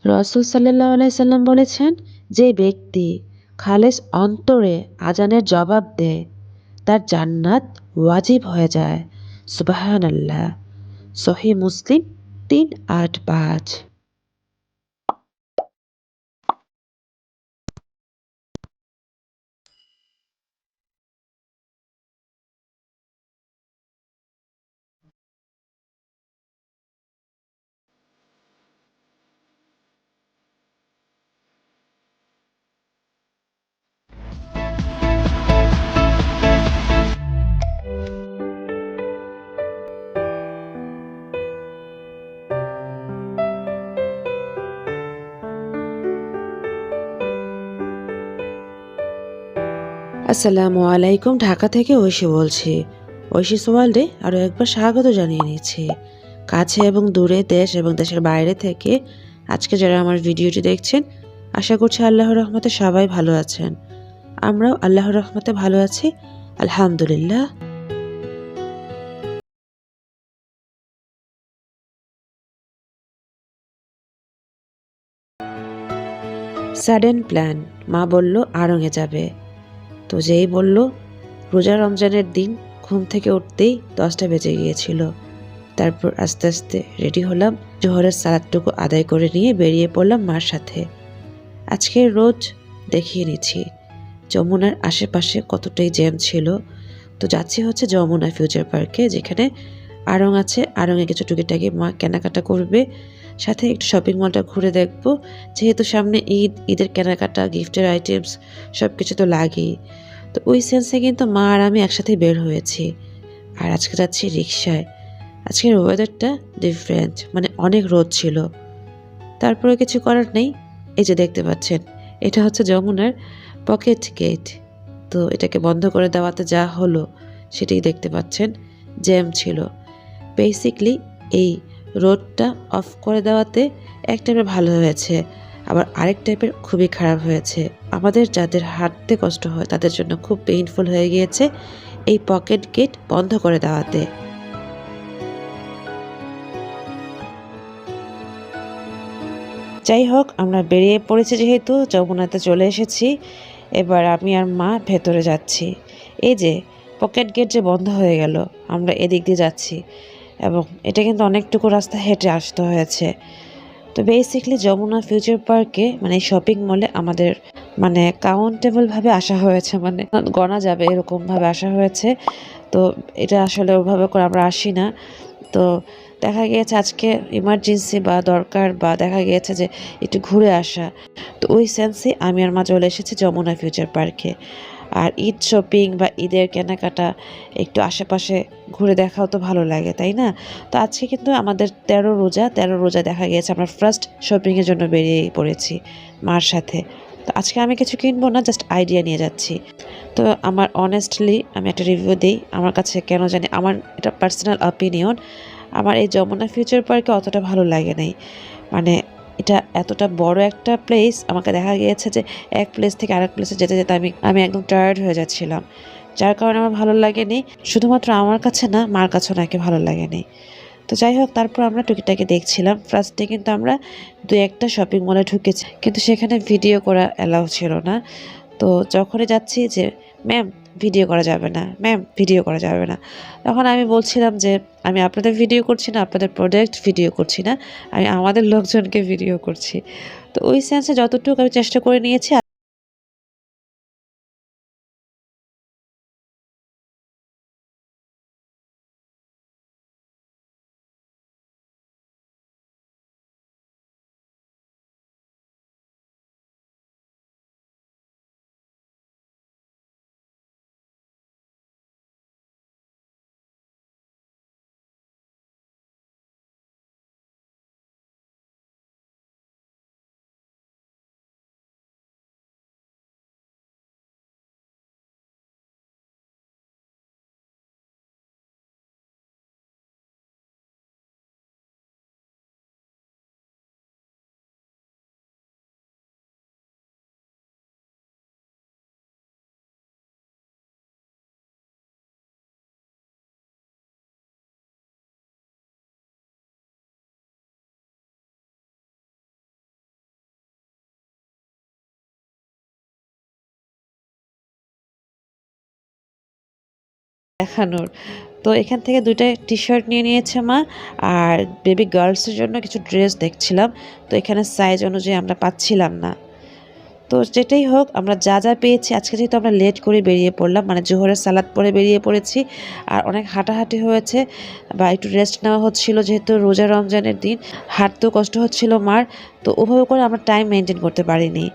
রাসূল সাল্লাল্লাহু আলাইহি সাল্লাম বলেছেন, যে ব্যক্তি খালেস অন্তরে আজানের জবাব দেয় তার জান্নাত ওয়াজিব হয়ে যায়। সুবহানাল্লাহ। সহিহ মুসলিম ৩৮৫। আসসালামু আলাইকুম। ঢাকা থেকে ঐশী বলছি। ঐশীস ওয়ার্ল্ডে আরও একবার স্বাগত জানিয়ে নিচ্ছি। কাছে এবং দূরে, দেশ এবং দেশের বাইরে থেকে আজকে যারা আমার ভিডিওটি দেখছেন, আশা করছি আল্লাহর রহমতে সবাই ভালো আছেন। আমরাও আল্লাহর রহমতে ভালো আছি, আলহামদুলিল্লাহ। সাডেন প্ল্যান, মা বলল আড়ঙে যাবে। তো যেই বলল, রোজা রমজানের দিন ঘুম থেকে উঠতেই 10টা বেজে গিয়েছিল। তারপর আস্তে আস্তে রেডি হলাম, জোহরের সালাদটুকু আদায় করে নিয়ে বেরিয়ে পড়লাম মার সাথে। আজকে রোজ দেখিয়ে নিচ্ছি যমুনার আশেপাশে কতটাই জ্যাম ছিল। তো যাচ্ছি হচ্ছে যমুনা ফিউচার পার্কে, যেখানে আড়ং আছে। আড়ংয়ে কিছু টুকিটাকি মা কেনাকাটা করবে, সাথে একটু শপিং মলটা ঘুরে দেখব। যেহেতু সামনে ঈদ, ঈদের কেনাকাটা, গিফটের আইটেমস সব কিছু তো লাগেই। তো ওই সেন্সে কিন্তু মা আর আমি একসাথে বের হয়েছি। আর আজকে যাচ্ছি রিক্সায়। আজকের ওয়েদারটা ডিফারেন্ট, মানে অনেক রোদ ছিল। তারপরে কিছু করার নেই। এই যে দেখতে পাচ্ছেন, এটা হচ্ছে যমুনার পকেট গেট। তো এটাকে বন্ধ করে দেওয়াতে যা হলো সেটাই দেখতে পাচ্ছেন, জ্যাম ছিল। বেসিকলি এই রোডটা অফ করে দেওয়াতে এক টাইপের ভালো হয়েছে, আবার আরেক টাইপের খুবই খারাপ হয়েছে। আমাদের যাদের হাঁটতে কষ্ট হয় তাদের জন্য খুব পেইনফুল হয়ে গিয়েছে এই পকেট গেট বন্ধ করে দেওয়াতে। যাই হোক, আমরা বেরিয়ে পড়েছি, যেহেতু যমুনাতে চলে এসেছি। এবার আমি আর মা ভেতরে যাচ্ছি। এই যে পকেট গেট যে বন্ধ হয়ে গেল, আমরা এদিক দিয়ে যাচ্ছি এবং এটা কিন্তু অনেকটুকু রাস্তা হেঁটে আসতে হয়েছে। তো বেসিকলি যমুনা ফিউচার পার্কে, মানে শপিং মলে আমাদের মানে কাউন্টেবলভাবে আসা হয়েছে, মানে গণা যাবে এরকমভাবে আসা হয়েছে। তো এটা আসলে ওভাবে করে আমরা আসি না। তো দেখা গিয়েছে আজকে ইমার্জেন্সি বা দরকার, বা দেখা গিয়েছে যে একটু ঘুরে আসা। তো ওই সেন্সে আমি আর মা চলে এসেছি যমুনা ফিউচার পার্কে। আর ঈদ শপিং বা ঈদের কেনাকাটা একটু আশেপাশে ঘুরে দেখাও তো ভালো লাগে, তাই না? তো আজকে কিন্তু আমাদের 13 রোজা দেখা গিয়েছে আমরা ফার্স্ট শপিংয়ের জন্য বেরিয়ে পড়েছি মার সাথে। তো আজকে আমি কিছু কিনবো না, জাস্ট আইডিয়া নিয়ে যাচ্ছি। তো আমার অনেস্টলি আমি একটা রিভিউ দিই। আমার কাছে কেন জানি, আমার এটা পার্সোনাল অপিনিয়ন, আমার এই যমুনা ফিউচার পার্কে অতটা ভালো লাগে নাই। মানে এটা এতটা বড় একটা প্লেস, আমাকে দেখা গিয়েছে যে এক প্লেস থেকে আরেক প্লেসে যেতে যেতে আমি আমি একদম টায়ার্ড হয়ে যাচ্ছিলাম, যার কারণে আমার ভালো লাগেনি। শুধুমাত্র আমার কাছে না, মার কাছেও নাকি ভালো লাগেনি। তো যাই হোক, তারপর আমরা টুকিটাকি দেখছিলাম। ফার্স্টে কিন্তু আমরা দু একটা শপিং মলে ঢুকেছি, কিন্তু সেখানে ভিডিও করা অ্যালাউ ছিল না। তো যখনই যাচ্ছি যে, ম্যাম ভিডিও করা যাবে না, ম্যাম ভিডিও করা যাবে না, তখন আমি বলছিলাম যে আমি আপনাদের ভিডিও করছি না, আপনাদের প্রোডাক্ট ভিডিও করছি না, আমি আমাদের লোকজনকে ভিডিও করছি। তো ওই সেন্সে যতটুকু আমি চেষ্টা করে নিয়েছি। দেখানোর। তো এখান থেকে ২ টা টি-শার্ট নিয়ে নিয়েছে মা। আর বেবি গার্লসের জন্য কিছু ড্রেস দেখছিলাম। তো এখানে সাইজ অনুযায়ী আমরা পাচ্ছিলাম না। তো যেটাই হোক আমরা যা পেয়েছি, আজকে যেহেতু আমরা লেট করে বেরিয়ে পড়লাম, মানে জোহরের সালাত পড়ে বেরিয়ে পড়েছি। আর অনেক হাঁটাহাঁটি হয়েছে বা একটু রেস্ট নেওয়া হচ্ছিল, যেহেতু রোজা রমজানের দিন হাঁটতেও কষ্ট হচ্ছিল মার। তো ওভাবে করে আমরা টাইম মেনটেন করতে পারিনি।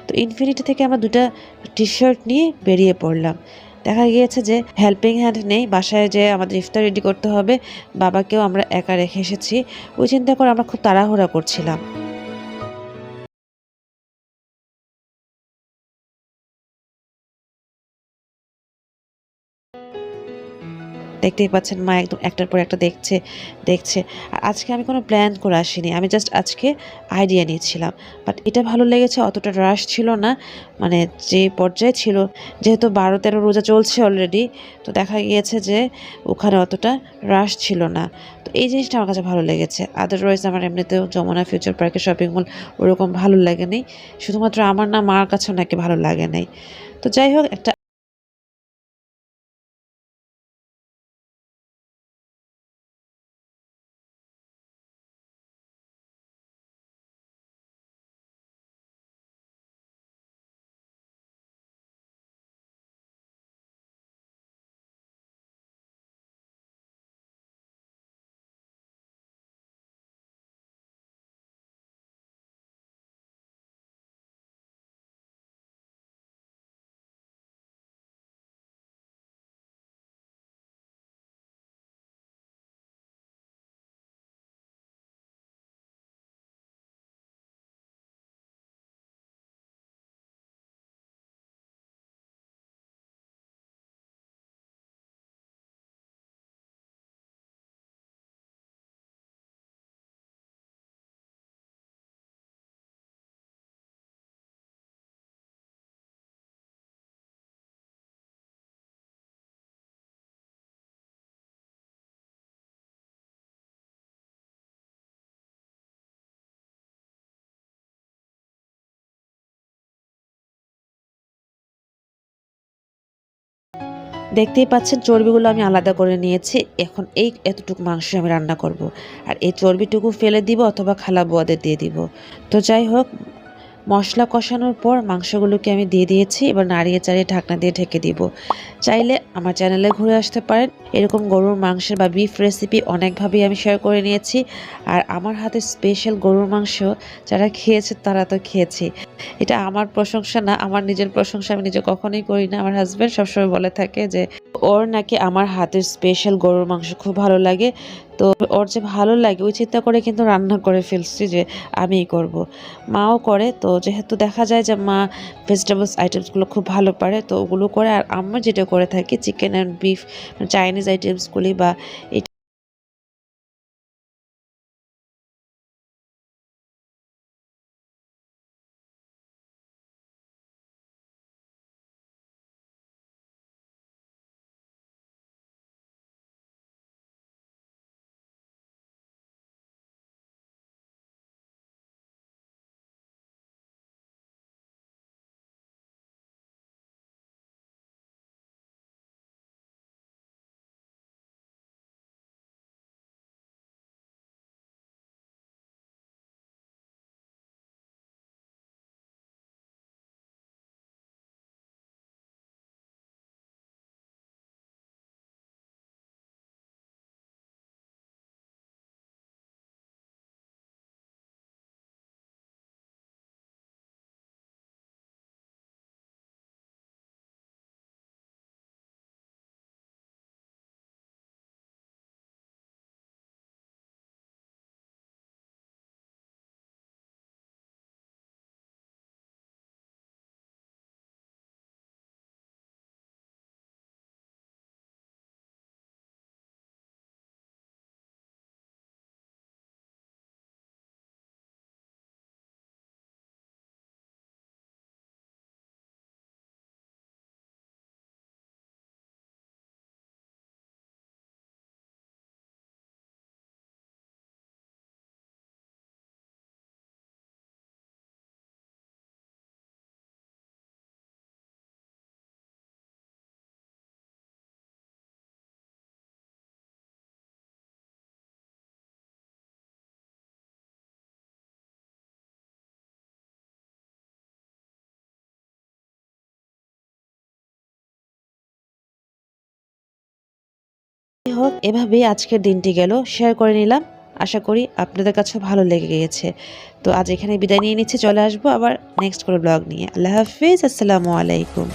তো ইনফিনিটি থেকে আমরা ২ টা টি-শার্ট নিয়ে বেরিয়ে পড়লাম। দেখা গিয়েছে যে হেল্পিং হ্যান্ড নেই, বাসায় যেয়ে আমাদের ইফতার রেডি করতে হবে। বাবাকেও আমরা একা রেখে এসেছি। ওই চিন্তা করে আমরা খুব তাড়াহুড়া করছিলাম। দেখতেই পাচ্ছেন মা একদম একটার পর একটা দেখছে। আর আজকে আমি কোনো প্ল্যান করে আসিনি। আমি জাস্ট আজকে আইডিয়া নিচ্ছিলাম। বাট এটা ভালো লেগেছে, অতটা রাশ ছিল না। মানে যে পর্যায়ে ছিল, যেহেতু ১২-১৩ রোজা চলছে অলরেডি, তো দেখা গিয়েছে যে ওখানে অতটা রাশ ছিল না। তো এই জিনিসটা আমার কাছে ভালো লেগেছে। আদারওয়াইজ আমার এমনিতেও যমুনা ফিউচার পার্কের শপিং মল ওরকম ভালো লাগে নাই। শুধুমাত্র আমার না, মার কাছেও নাকি ভালো লাগে নাই। তো যাই হোক, একটা দেখতেই পাচ্ছেন চর্বিগুলো আমি আলাদা করে নিয়েছি। এখন এই এতটুকু মাংস আমি রান্না করব। আর এই চর্বিটুকু ফেলে দিব অথবা খালা বুয়াদের দিয়ে দিব। তো যাই হোক, মশলা কষানোর পর মাংসগুলোকে আমি দিয়ে দিয়েছি। এবার নাড়িয়ে চাড়িয়ে ঢাকনা দিয়ে ঢেকে দিব। চাইলে আমার চ্যানেলে ঘুরে আসতে পারেন। এরকম গরুর মাংসের বা বিফ রেসিপি অনেকভাবেই আমি শেয়ার করে নিয়েছি। আর আমার হাতের স্পেশাল গরুর মাংস যারা খেয়েছে তারা তো খেয়েছে। এটা আমার প্রশংসা না, আমার নিজের প্রশংসা আমি নিজে কখনোই করি না। আমার হাসব্যান্ড সবসময় বলে থাকে যে ওর নাকি আমার হাতের স্পেশাল গরুর মাংস খুব ভালো লাগে। তো ওর যে ভালো লাগে ওই চিন্তা করে কিন্তু রান্না করে ফেলছি যে আমিই করব। মাও করে, তো যেহেতু দেখা যায় যে মা ভেজিটেবলস আইটেমসগুলো খুব ভালো পারে, তো ওগুলো করে। আর আমরা যেটা করে থাকি চিকেন অ্যান্ড বিফ, চাইনিজ আইটেমসগুলি বা যাই হোক, এভাবেই আজকের দিনটি গেল, শেয়ার করে নিলাম। আশা করি আপনাদের কাছেও ভালো লেগে গিয়েছে। তো আজ এখানে বিদায় নিয়ে নিচ্ছি, চলে আসবো আবার নেক্সট করে ব্লগ নিয়ে। আল্লাহ হাফিজ, আসসালামু আলাইকুম।